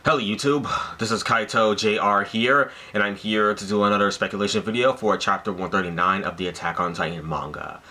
Hello YouTube, this is Kaito JR here, and I'm here to do another speculation video for chapter 139 of the Attack on Titan manga.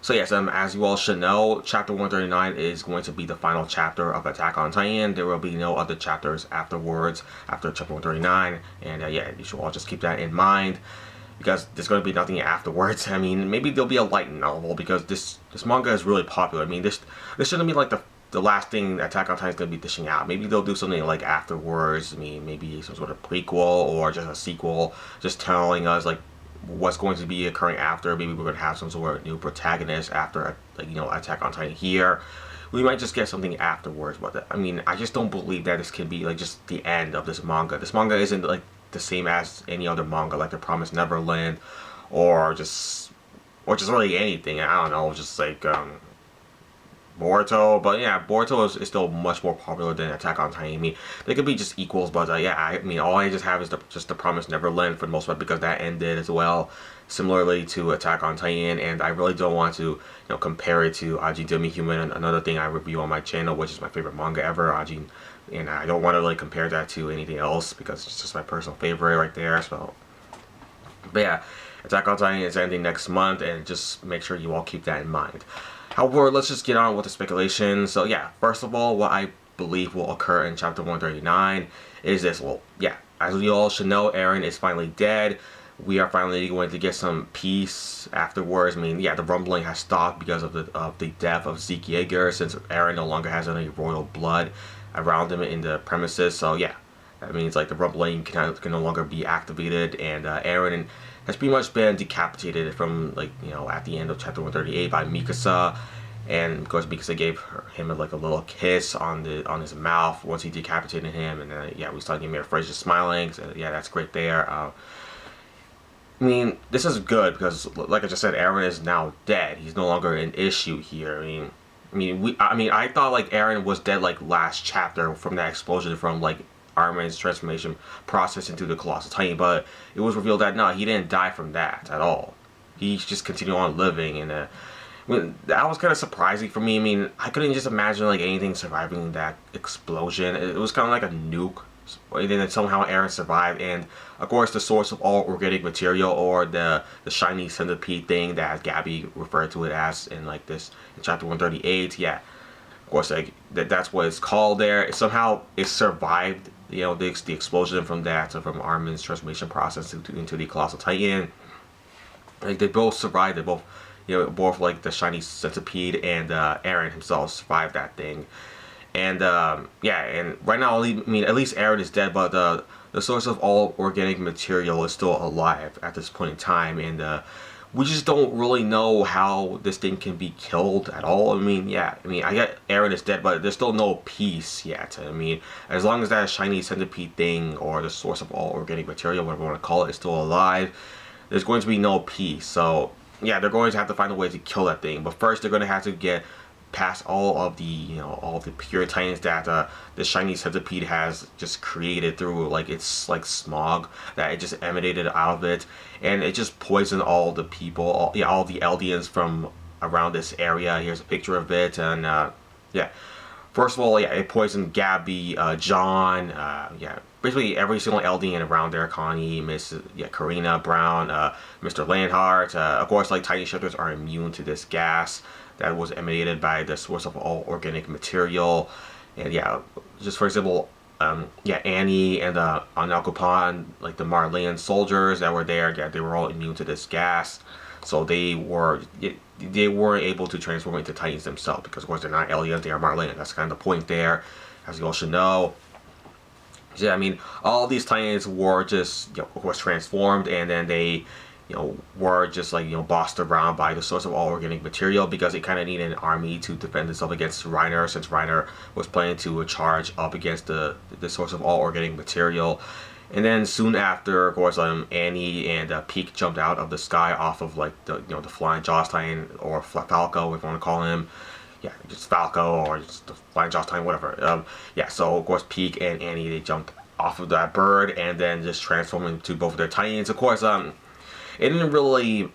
So yes, as you all should know, chapter 139 is going to be the final chapter of Attack on Titan. There will be no other chapters afterwards, after chapter 139, and yeah, you should all just keep that in mind, because there's going to be nothing afterwards. I mean, maybe there'll be a light novel, because this manga is really popular. I mean, this shouldn't be like the last thing Attack on Titan is going to be dishing out. Maybe they'll do something like afterwards. I mean, maybe some sort of prequel or just a sequel, just telling us like what's going to be occurring after. Maybe we're going to have some sort of new protagonist after, like, Attack on Titan here. We might just get something afterwards, but I mean, I just don't believe that this can be like just the end of this manga. This manga isn't like the same as any other manga, like The Promised Neverland, or just really anything. I don't know, just like Boruto, but yeah, Boruto is still much more popular than Attack on Titan. I mean, they could be just equals, but yeah, I mean, all I just have is just the Promised Neverland for the most part, because that ended as well, similarly to Attack on Titan, and I really don't want to, compare it to Ajin Demi-Human, another thing I review on my channel, which is my favorite manga ever, Ajin, and I don't want to really compare that to anything else, because it's just my personal favorite right there, so, but yeah, Attack on Titan is ending next month, and just make sure you all keep that in mind. However, let's just get on with the speculation. So yeah, first of all, what I believe will occur in chapter 139 is this. Well, yeah, as we all should know, Eren is finally dead. We are finally going to get some peace afterwards. I mean, yeah, the rumbling has stopped because of the death of Zeke Yeager, since Eren no longer has any royal blood around him in the premises. So yeah, that means like the rumbling can no longer be activated, and Eren has pretty much been decapitated from, like, at the end of chapter 138 by Mikasa, and of course Mikasa gave him like a little kiss on his mouth once he decapitated him, and then yeah, we saw Ymir Fraser smiling, so yeah, that's great there. I mean, this is good because, like I just said, Eren is now dead. He's no longer an issue here. I mean, I thought like Eren was dead like last chapter from that explosion from like Armin's transformation process into the Colossal Titan, but it was revealed that no, he didn't die from that at all. He just continued on living, and I mean, that was kind of surprising for me. I mean, I couldn't just imagine like anything surviving that explosion. It was kind of like a nuke, and then somehow Eren survived, and of course the source of all organic material, or the Shiny Centipede thing that Gabby referred to it as in like this in chapter 138. Yeah, of course, like that's what it's called there. Somehow it survived, the explosion from that, so from Armin's transformation process into the Colossal Titan. Like, they both survived. They both, both like the Shiny Centipede and Eren himself survived that thing. And yeah, and right now, I mean, at least Eren is dead, but the source of all organic material is still alive at this point in time, and we just don't really know how this thing can be killed at all. I mean, yeah, I get Eren is dead, but there's still no peace yet. I mean, as long as that Shiny Centipede thing, or the source of all organic material, whatever you want to call it, is still alive, there's going to be no peace. So yeah, they're going to have to find a way to kill that thing. But first, they're going to have to get past all of the, all of the pure titans that the Shiny Centipede has just created through, like, it's like smog that it just emanated out of it, and it just poisoned all the people, all the Eldians from around this area. Here's a picture of it, and yeah, first of all, yeah, it poisoned Gabby, John, yeah, basically every single Eldian around there, Connie, Karina, Brown, Mr. Landhart. Of course, like, Titan shifters are immune to this gas that was emanated by the source of all organic material. And yeah, just for example, yeah, Annie and Analkupan, like the Marleyan soldiers that were there, yeah, they were all immune to this gas, so they weren't able to transform into Titans themselves, because of course they're not aliens, they are Marleyan. That's kind of the point there, as you all should know. So, yeah, I mean, all these Titans were just, of course, transformed, and then they, were just like, bossed around by the source of all organic material, because it kind of needed an army to defend itself against Reiner, since Reiner was planning to charge up against the source of all organic material. And then soon after, of course, Annie and Peak jumped out of the sky off of like the the Flying Jaws Titan, or Falco, if you want to call him. Yeah, just Falco, or just the Flying Jaws Titan, whatever. Yeah, so of course Peak and Annie, they jumped off of that bird and then just transformed into both of their Titans. Of course, it didn't really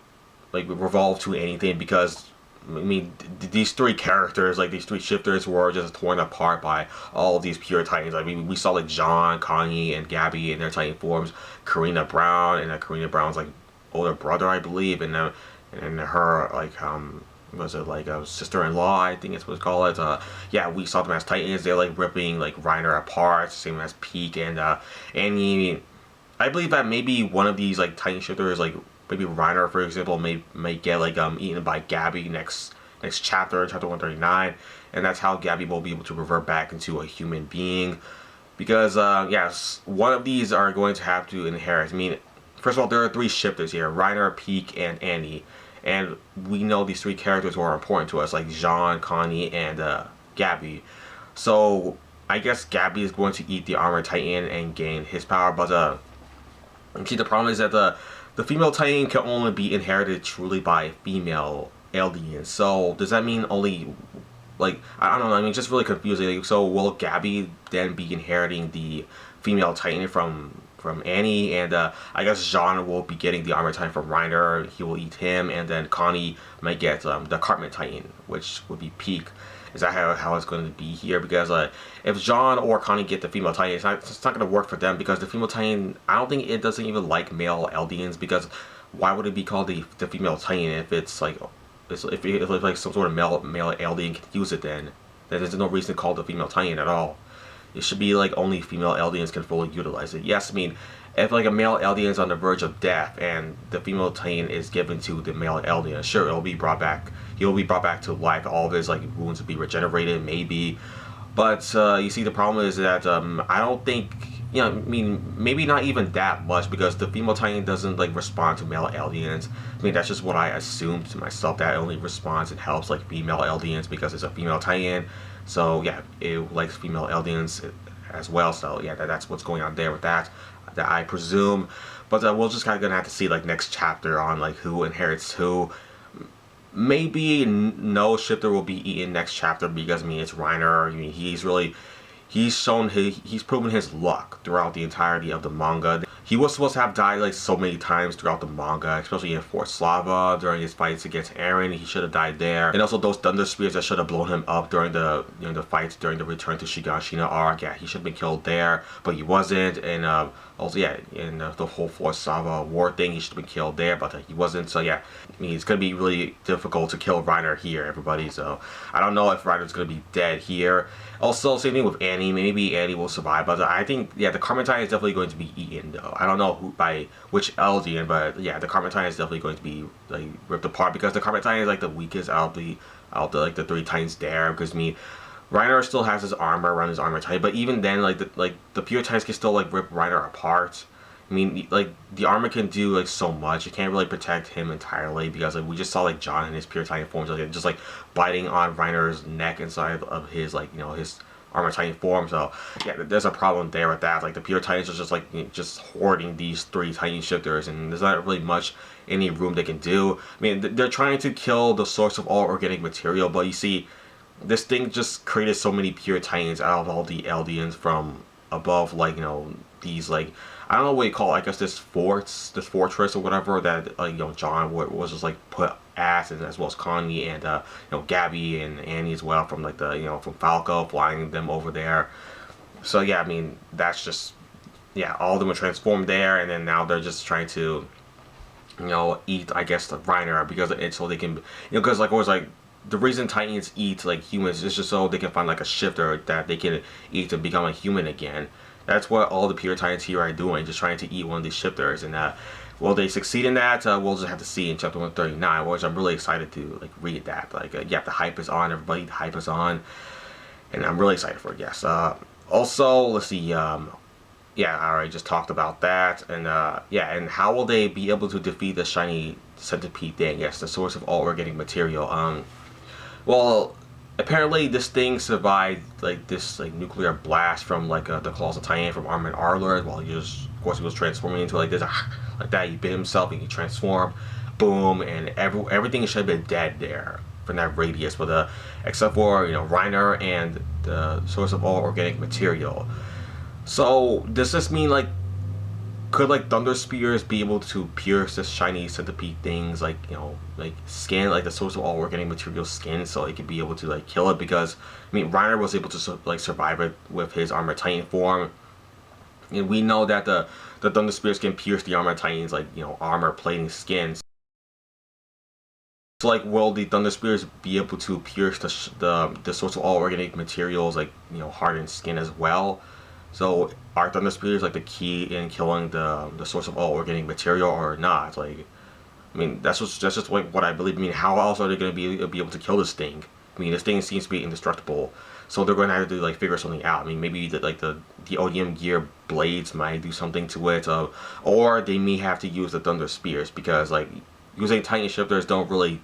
like revolve to anything, because I mean, these three characters, like these three shifters, were just torn apart by all of these pure Titans. I mean, we saw like John, Connie, and Gabby in their Titan forms. Karina Brown, and Karina Brown's like older brother, I believe, and her like was it like a sister-in-law, I think it's what it's called. Yeah, we saw them as Titans. They're like ripping like Reiner apart, same as Peak and Annie. I believe that maybe one of these like Titan shifters, like maybe Reiner, for example, may get like eaten by Gabby next chapter, chapter 139, and that's how Gabby will be able to revert back into a human being. Because yes, one of these are going to have to inherit. I mean, first of all, there are three shifters here: Reiner, Peak, and Annie. And we know these three characters were important to us, like Jean, Connie, and Gabby. So I guess Gabby is going to eat the Armored Titan and gain his power. But see, the problem is that the female Titan can only be inherited truly by female aliens. So does that mean only, like, I don't know, I mean, just really confusing. So will Gabby then be inheriting the female Titan from Annie, and I guess Jean will be getting the Armored Titan from Reiner. He will eat him, and then Connie might get the Cartman Titan, which would be Peak. Is that how it's going to be here? Because if Jean or Connie get the female Titan, it's not going to work for them, because the female Titan, I don't think it doesn't even like male Eldians, because why would it be called the female Titan if it's like if it's like some sort of male Eldian can use it? Then there's no reason to call it the female Titan at all. It should be like only female Eldians can fully utilize it. Yes, I mean, if like a male Eldian is on the verge of death and the female Titan is given to the male Eldian, sure, it'll be brought back. He'll be brought back to life. All of his like wounds will be regenerated, maybe. But you see, the problem is that I don't think, you know, I mean, maybe not even that much, because the female Titan doesn't like respond to male Eldians. I mean, that's just what I assumed to myself, that it only responds and helps like female Eldians because it's a female Titan. So yeah, it likes female Eldians as well. So yeah, that's what's going on there with that I presume. But we'll just kind of gonna have to see like next chapter on like who inherits who. Maybe no shifter will be eaten next chapter, because I mean, it's Reiner. I mean, he's proven his luck throughout the entirety of the manga. He was supposed to have died like so many times throughout the manga, especially in Fort Slava during his fights against Eren. He should have died there. And also those thunder spears that should have blown him up during the the fights during the return to Shiganshina arc. Yeah, he should have been killed there, but he wasn't. And also yeah, in the whole Fort Slava war thing, he should have been killed there, but he wasn't. So yeah, I mean, it's gonna be really difficult to kill Reiner here, everybody. So I don't know if Reiner's gonna be dead here. Also, same thing with Annie. Maybe Annie will survive, but I think yeah, the Cartman Titan is definitely going to be eaten though. I don't know by which Eldian, but yeah, the Cartman Titan is definitely going to be like ripped apart, because the Cartman Titan is like the weakest out of the like the three Titans there. Because I mean, Reiner still has his armor around his Armored Titan, but even then, like the pure Titans can still like rip Reiner apart. I mean, like the armor can do like so much. It can't really protect him entirely, because like we just saw like John in his pure Titan forms, like just like biting on Reiner's neck inside of his like his Armored Titan form. So yeah, there's a problem there with that. Like the pure Titans are just like just hoarding these three Titan shifters, and there's not really much any room they can do. I mean, they're trying to kill the source of all organic material, but you see, this thing just created so many pure Titans out of all the Eldians from above, like these like, I don't know what you call it, I guess this fortress or whatever that John was just like put ass in, as well as Connie and Gabby and Annie as well, from like the from Falco flying them over there. So yeah, I mean, that's just, yeah, all of them were transformed there, and then now they're just trying to eat, I guess, the Reiner, because it's so they can, because like always, like the reason Titans eat like humans is just so they can find like a shifter that they can eat to become a human again. That's what all the pure Titans here are doing, just trying to eat one of these shifters. And will they succeed in that? We'll just have to see in chapter 139, which I'm really excited to like read that. Like yeah, the hype is on, everybody. The hype is on, and I'm really excited for it. Yes. Also, let's see. Yeah, I already just talked about that, and yeah, and how will they be able to defeat the Shiny Centipede thing? Yes, the source of all organic material. Well, apparently this thing survived like this like nuclear blast from like the Colossal Titan from Armin Arler, while he just, of course, he was transforming into like this like that. He bit himself and he transformed, boom, and everything should have been dead there from that radius, but except for Reiner and the source of all organic material. So does this mean like could like thunder spears be able to pierce the shiny centipede things, like, you know, like skin, like the source of all organic material skin, so it could be able to like kill it? Because I mean, Reiner was able to like survive it with his armor titan form, and we know that the thunder spears can pierce the armor titan's, like, you know, armor plating skin. So like, will the thunder spears be able to pierce the source of all organic materials, like, you know, hardened skin as well? So are thunder spears like the key in killing the source of all organic material or not? Like, I mean, that's just like what I believe. I mean, how else are they going to be able to kill this thing? I mean, this thing seems to be indestructible, so they're going to have to like figure something out. I mean, maybe the ODM gear blades might do something to it, or they may have to use the thunder spears, because like using Titan shifters don't really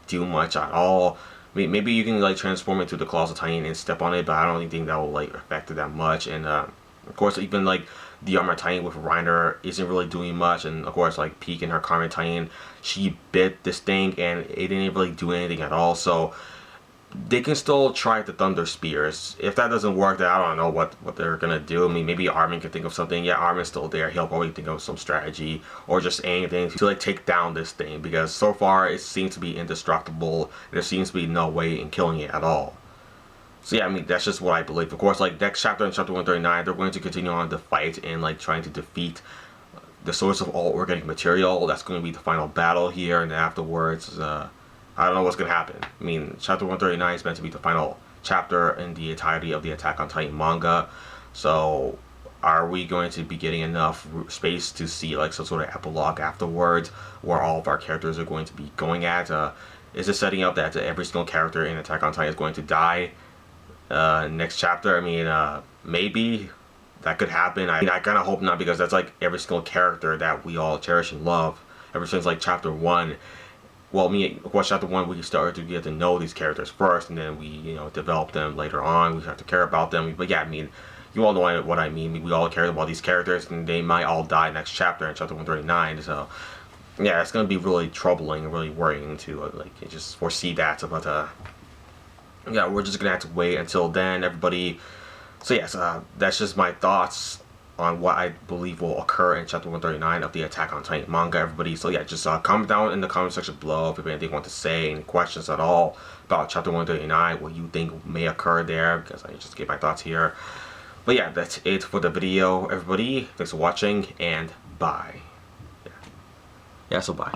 do much at all. I mean, maybe you can like transform into the Colossal Titan and step on it, but I don't think that will like affect it that much. And of course, even like the Armor Titan with Reiner isn't really doing much. And of course, like Peak and her Carmen Titan, she bit this thing and it didn't really do anything at all. So they can still try the Thunder Spears. If that doesn't work, then I don't know what they're gonna do. I mean, maybe Armin can think of something. Yeah, Armin's still there. He'll probably think of some strategy or just anything to like take down this thing, because so far it seems to be indestructible. There seems to be no way in killing it at all. So yeah, I mean, that's just what I believe. Of course, like next chapter in chapter 139, they're going to continue on the fight and like trying to defeat the source of all organic material. That's going to be the final battle here, and afterwards, I don't know what's going to happen. I mean, chapter 139 is meant to be the final chapter in the entirety of the Attack on Titan manga. So, are we going to be getting enough space to see like some sort of epilogue afterwards, where all of our characters are going to be going at? Is it setting up that every single character in Attack on Titan is going to die next chapter? I mean, maybe that could happen. I mean, I kind of hope not, because that's like every single character that we all cherish and love ever since like chapter 1. Well, of course, chapter 1, we started to get to know these characters first, and then we, you know, develop them later on. We have to care about them. But yeah, I mean, you all know what I mean. We all care about these characters, and they might all die next chapter in chapter 139. So yeah, it's gonna be really troubling and really worrying to like just foresee that. But yeah, we're just gonna have to wait until then, everybody. So yes, that's just my thoughts on what I believe will occur in chapter 139 of the Attack on Titan manga, everybody. So yeah, just comment down in the comment section below if you have anything you want to say, any questions at all about chapter 139, what you think may occur there, because I just gave my thoughts here. But yeah, that's it for the video, everybody. Thanks for watching, and bye. Yeah, so bye.